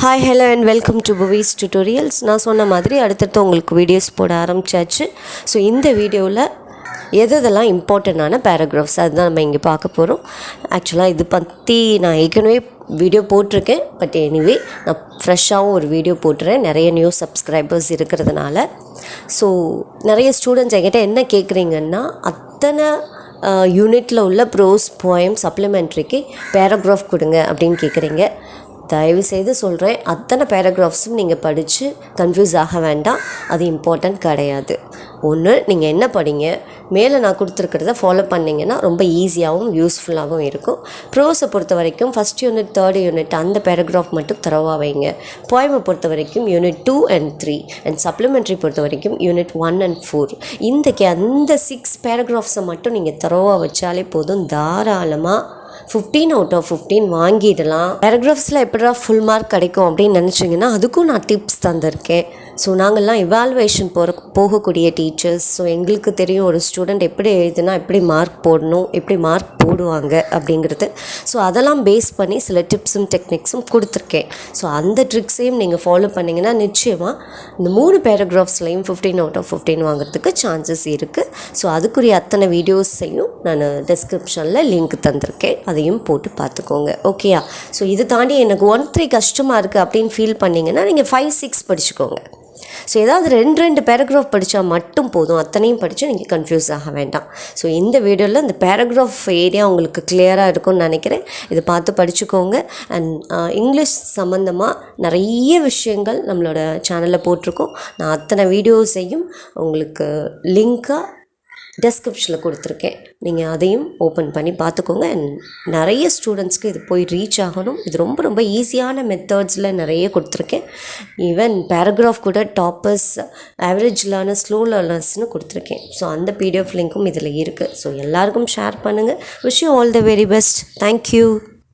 Hi, hello and welcome to Buvis Tutorials. நான் சொன்ன மாதிரி அடுத்தடுத்து உங்களுக்கு வீடியோஸ் போட ஆரம்பிச்சாச்சு. ஸோ இந்த வீடியோவில் எதெல்லாம் இம்பார்ட்டண்டான பேராகிராஃப்ஸ் அதுதான் நம்ம இங்கே பார்க்க போகிறோம். ஆக்சுவலாக இது பற்றி நான் ஏற்கனவே வீடியோ போட்டிருக்கேன். பட் எனிவே நான் ஃப்ரெஷ்ஷாகவும் ஒரு வீடியோ போட்டுறேன், நிறைய நியூ சப்ஸ்கிரைபர்ஸ் இருக்கிறதுனால. ஸோ நிறைய ஸ்டூடெண்ட்ஸ் என்கிட்ட என்ன கேட்குறீங்கன்னா, அத்தனை யூனிட்டில் உள்ள ப்ரோஸ் போயம் சப்ளிமெண்ட்ரிக்கு பேராகிராஃப் கொடுங்க அப்படின்னு கேட்குறீங்க. தயவுசெய்து சொல்கிறேன், அத்தனை பேராகிராஃப்ஸும் நீங்கள் படித்து கன்ஃபியூஸ் ஆக வேண்டாம். அது இம்பார்ட்டன்ட் கிடையாது. ஒன்று, நீங்கள் என்ன படிங்க, மேலே நான் கொடுத்துருக்கிறத ஃபாலோ பண்ணிங்கன்னா ரொம்ப ஈஸியாகவும் யூஸ்ஃபுல்லாகவும் இருக்கும். ப்ரோஸை பொறுத்த வரைக்கும் ஃபஸ்ட் யூனிட், தேர்ட் யூனிட் அந்த பேராகிராஃப் மட்டும் தரவாக வைங்க. போயமை பொறுத்த வரைக்கும் யூனிட் 2 and 3 அண்ட் சப்ளிமெண்ட்ரி பொறுத்த வரைக்கும் யூனிட் 1 and 4 அந்த 6 பேராகிராஃப்ஸை மட்டும் நீங்கள் தரவாக வச்சாலே போதும். தாராளமாக 15 out of 15 வாங்கிடலாம். பேராகிராஃப்ஸில் எப்படா ஃபுல் மார்க் கிடைக்கும் அப்படின்னு நினச்சிங்கன்னா அதுக்கும் நான் டிப்ஸ் தந்திருக்கேன். ஸோ நாங்கள்லாம் இவாலுவேஷன் போகக்கூடிய டீச்சர்ஸ். ஸோ எங்களுக்கு தெரியும் ஒரு ஸ்டூடெண்ட் எப்படி எழுதுனா எப்படி மார்க் போடணும், எப்படி மார்க் போடுவாங்க அப்படிங்கிறது. ஸோ அதெல்லாம் பேஸ் பண்ணி சில டிப்ஸும் டெக்னிக்ஸும் கொடுத்துருக்கேன். ஸோ அந்த ட்ரிக்ஸையும் நீங்கள் ஃபாலோ பண்ணிங்கன்னா நிச்சயமாக இந்த 3 பேராகிராஃப்ஸ்லையும் 15 out of 15 வாங்குறதுக்கு சான்சஸ் இருக்குது. ஸோ அதுக்குரிய அத்தனை வீடியோஸையும் நான் டிஸ்கிரிப்ஷனில் லிங்க் தந்திருக்கேன், அதையும் போட்டு பார்த்துக்கோங்க. ஓகேயா? ஸோ இது தாண்டி எனக்கு 1-3 கஷ்டமாக இருக்குது அப்படின்னு ஃபீல் பண்ணிங்கன்னா நீங்கள் 5-6 படிச்சுக்கோங்க. ஸோ ஏதாவது 2 பேராகிராஃப் படித்தா மட்டும் போதும், அத்தனையும் படித்து நீங்கள் கன்ஃபியூஸ் ஆக வேண்டாம். ஸோ இந்த வீடியோவில் இந்த பேராகிராஃப் ஏரியா உங்களுக்கு கிளியராக இருக்கும்னு நினைக்கிறேன். இதை பார்த்து படிச்சுக்கோங்க. அண்ட் இங்கிலீஷ் சம்மந்தமாக நிறைய விஷயங்கள் நம்மளோட சேனலில் போட்டிருக்கோம். நான் அத்தனை வீடியோஸையும் உங்களுக்கு லிங்காக டெஸ்கிரிப்ஷனில் கொடுத்துருக்கேன், நீங்கள் அதையும் ஓப்பன் பண்ணி பார்த்துக்கோங்க. அண்ட் நிறைய ஸ்டூடெண்ட்ஸ்க்கு இது போய் ரீச் ஆகணும். இது ரொம்ப ரொம்ப ஈஸியான மெத்தட்ஸில் நிறைய கொடுத்துருக்கேன். ஈவன் பேராகிராஃப் கூட டாப்பர்ஸ், ஆவரேஜ் லேர்னர்ஸ், ஸ்லோ லேர்னர்ஸ்னு கொடுத்துருக்கேன். ஸோ அந்த பிடிஎஃப் லிங்க்கும் இதில் இருக்குது. ஸோ எல்லாருக்கும் ஷேர் பண்ணுங்கள். Wish you all the very best. Thank you.